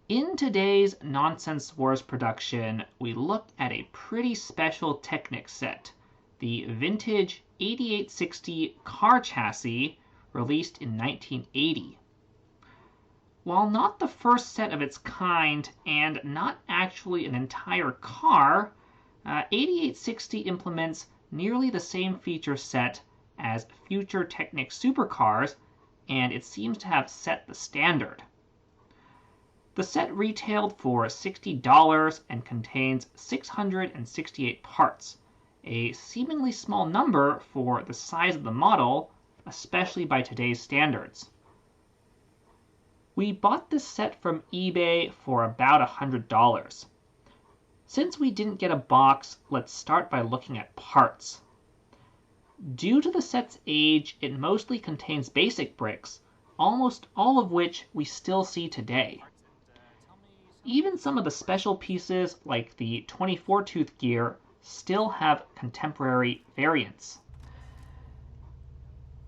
In today's Nonsense Wars production, we look at a pretty special Technic set, the vintage 8860 car chassis released in 1980. While not the first set of its kind and not actually an entire car, 8860 implements nearly the same feature set as future Technic supercars, and it seems to have set the standard. The set retailed for $60 and contains 668 parts, a seemingly small number for the size of the model, especially by today's standards. We bought this set from eBay for about $100. Since we didn't get a box, let's start by looking at parts. Due to the set's age, it mostly contains basic bricks, almost all of which we still see today. Even some of the special pieces, like the 24-tooth gear, still have contemporary variants.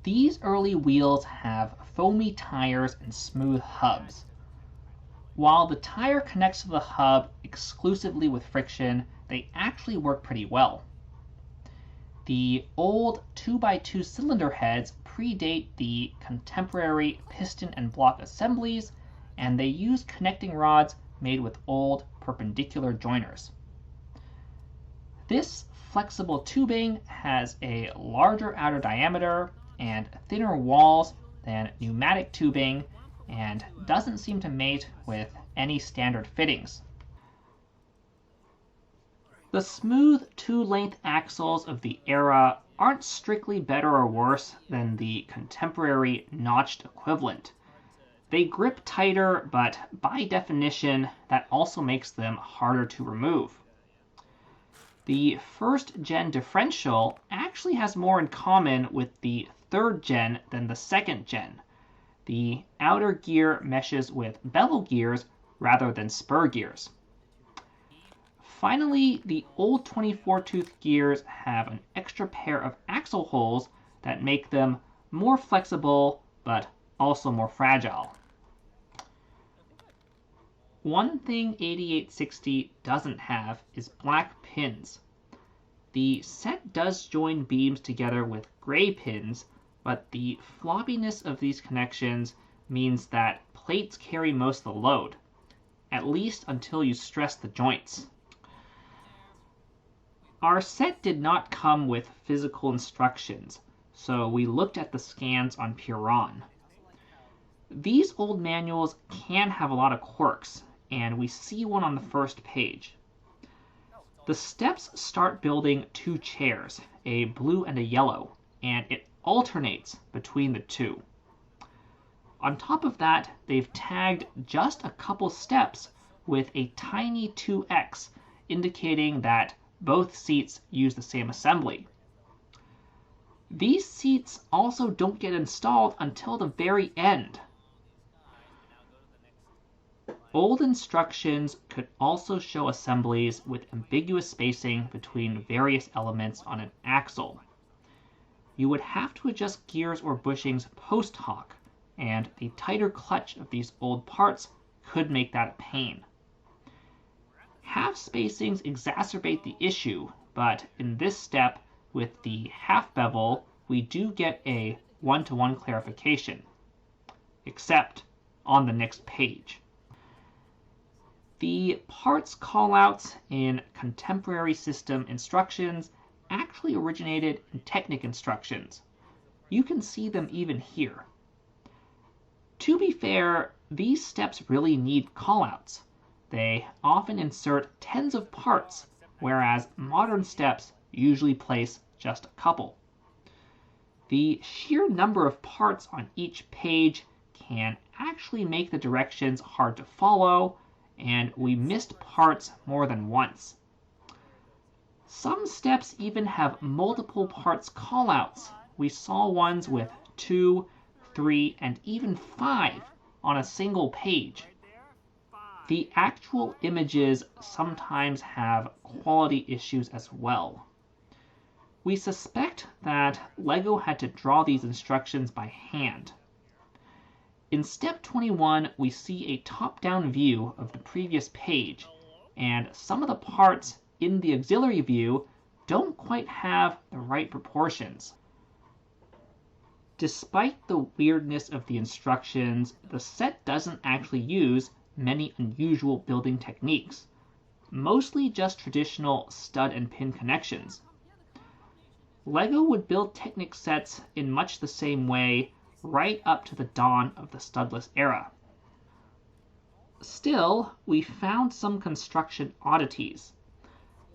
These early wheels have foamy tires and smooth hubs. While the tire connects to the hub exclusively with friction, they actually work pretty well. The old 2x2 cylinder heads predate the contemporary piston and block assemblies, and they use connecting rods made with old perpendicular joiners. This flexible tubing has a larger outer diameter and thinner walls than pneumatic tubing and doesn't seem to mate with any standard fittings. The smooth two-length axles of the era aren't strictly better or worse than the contemporary notched equivalent. They grip tighter, but by definition, that also makes them harder to remove. The first-gen differential actually has more in common with the third gen than the second gen. The outer gear meshes with bevel gears rather than spur gears. Finally, the old 24-tooth gears have an extra pair of axle holes that make them more flexible but also more fragile. One thing 8860 doesn't have is black pins. The set does join beams together with gray pins, but the floppiness of these connections means that plates carry most of the load, at least until you stress the joints. Our set did not come with physical instructions, so we looked at the scans on Puron. These old manuals can have a lot of quirks, and we see one on the first page. The steps start building two chairs, a blue and a yellow, and it alternates between the two. On top of that, they've tagged just a couple steps with a tiny 2X, indicating that both seats use the same assembly. These seats also don't get installed until the very end. Old instructions could also show assemblies with ambiguous spacing between various elements on an axle. You would have to adjust gears or bushings post hoc, and the tighter clutch of these old parts could make that a pain. Half spacings exacerbate the issue, but in this step with the half bevel, we do get a one-to-one clarification, except on the next page. The parts callouts in contemporary system instructions actually originated in Technic instructions. You can see them even here. To be fair, these steps really need callouts. They often insert tens of parts, whereas modern steps usually place just a couple. The sheer number of parts on each page can actually make the directions hard to follow, and we missed parts more than once. Some steps even have multiple parts callouts. We saw ones with 2, 3, and even 5 on a single page. The actual images sometimes have quality issues as well. We suspect that LEGO had to draw these instructions by hand. In step 21, we see a top-down view of the previous page, and some of the parts in the auxiliary view don't quite have the right proportions. Despite the weirdness of the instructions, the set doesn't actually use many unusual building techniques, mostly just traditional stud and pin connections. LEGO would build Technic sets in much the same way right up to the dawn of the studless era. Still, we found some construction oddities.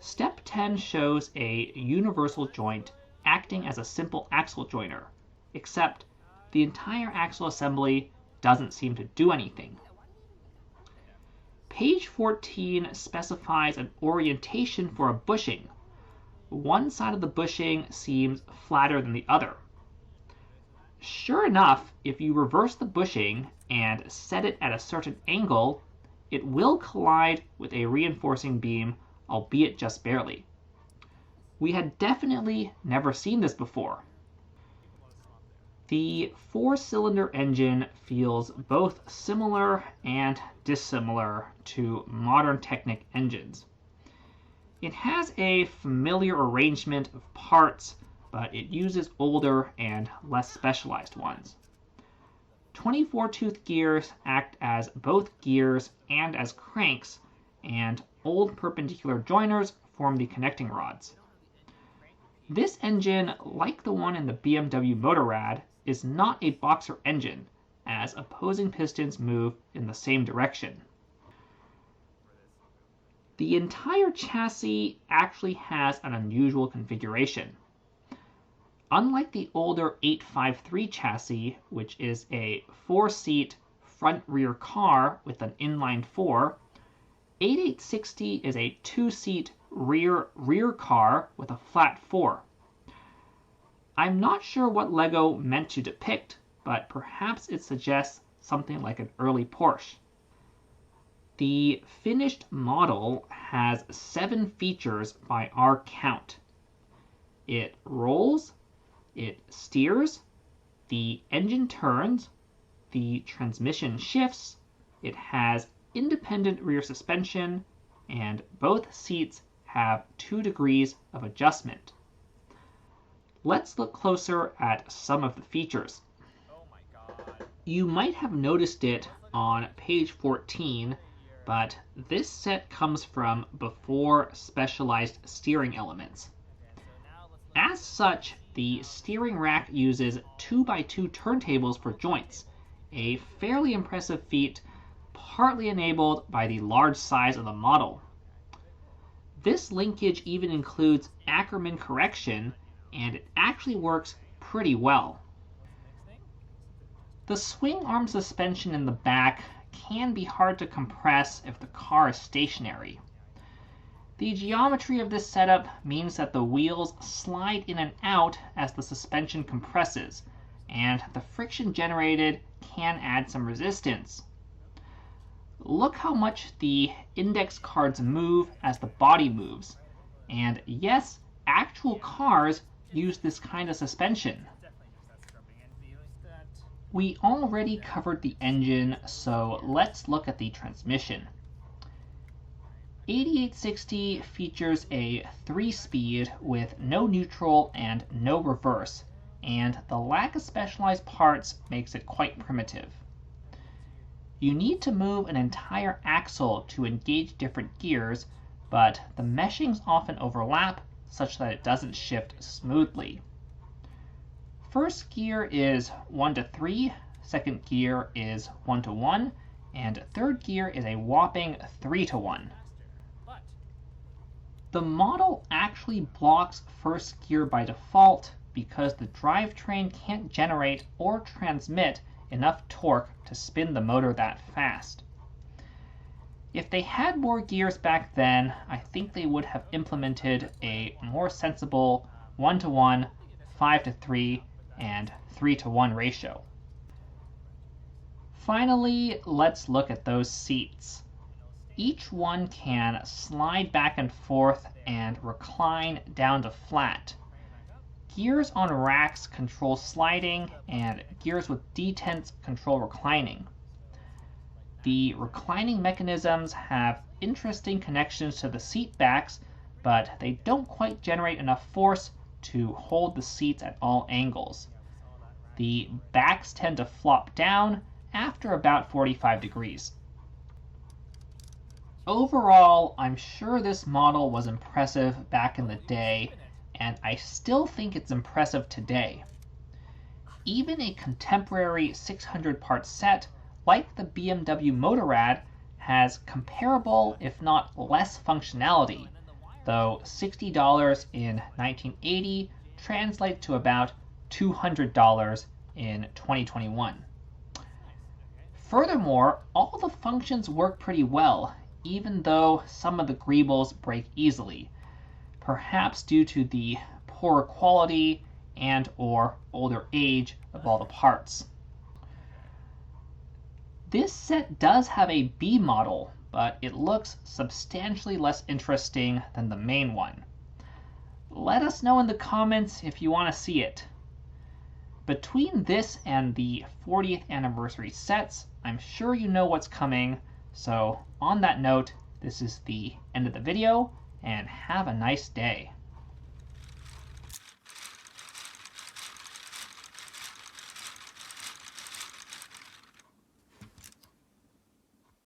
Step 10 shows a universal joint acting as a simple axle joiner, except the entire axle assembly doesn't seem to do anything. Page 14 specifies an orientation for a bushing. One side of the bushing seems flatter than the other. Sure enough, if you reverse the bushing and set it at a certain angle, it will collide with a reinforcing beam, albeit just barely. We had definitely never seen this before. The four-cylinder engine feels both similar and dissimilar to modern Technic engines. It has a familiar arrangement of parts, but it uses older and less specialized ones. 24-tooth gears act as both gears and as cranks, and old perpendicular joiners form the connecting rods. This engine, like the one in the BMW Motorrad, is not a boxer engine, as opposing pistons move in the same direction. The entire chassis actually has an unusual configuration. Unlike the older 853 chassis, which is a 4-seat front-rear car with an inline 4, 8860 is a 2-seat rear car with a flat 4. I'm not sure what LEGO meant to depict, but perhaps it suggests something like an early Porsche. The finished model has 7 features by our count. It rolls, it steers, the engine turns, the transmission shifts, it has independent rear suspension, and both seats have 2 degrees of adjustment. Let's look closer at some of the features. You might have noticed it on page 14, but this set comes from before specialized steering elements. As such, the steering rack uses 2x2 turntables for joints, a fairly impressive feat, partly enabled by the large size of the model. This linkage even includes Ackerman correction, and it actually works pretty well. The swing arm suspension in the back can be hard to compress if the car is stationary. The geometry of this setup means that the wheels slide in and out as the suspension compresses, and the friction generated can add some resistance. Look how much the index cards move as the body moves, and yes, actual cars use this kind of suspension. We already covered the engine, so let's look at the transmission. 8860 features a 3-speed with no neutral and no reverse, and the lack of specialized parts makes it quite primitive. You need to move an entire axle to engage different gears, but the meshings often overlap such that it doesn't shift smoothly. First gear is 1 to 3, second gear is 1 to 1, and third gear is a whopping 3 to 1. The model actually blocks first gear by default because the drivetrain can't generate or transmit enough torque to spin the motor that fast. If they had more gears back then, I think they would have implemented a more sensible 1 to 1, 5 to 3, and 3 to 1 ratio. Finally, let's look at those seats. Each one can slide back and forth and recline down to flat. gears on racks control sliding, and gears with detents control reclining. The reclining mechanisms have interesting connections to the seat backs, but they don't quite generate enough force to hold the seats at all angles. The backs tend to flop down after about 45 degrees. Overall, I'm sure this model was impressive back in the day, and I still think it's impressive today. Even a contemporary 600-part set like the BMW Motorrad has comparable, if not less, functionality, though $60 in 1980 translates to about $200 in 2021. Furthermore, all the functions work pretty well, even though some of the greebles break easily, perhaps due to the poorer quality and/or older age of all the parts. This set does have a B model, but it looks substantially less interesting than the main one. Let us know in the comments if you want to see it. Between this and the 40th anniversary sets, I'm sure you know what's coming, so on that note, this is the end of the video, and have a nice day.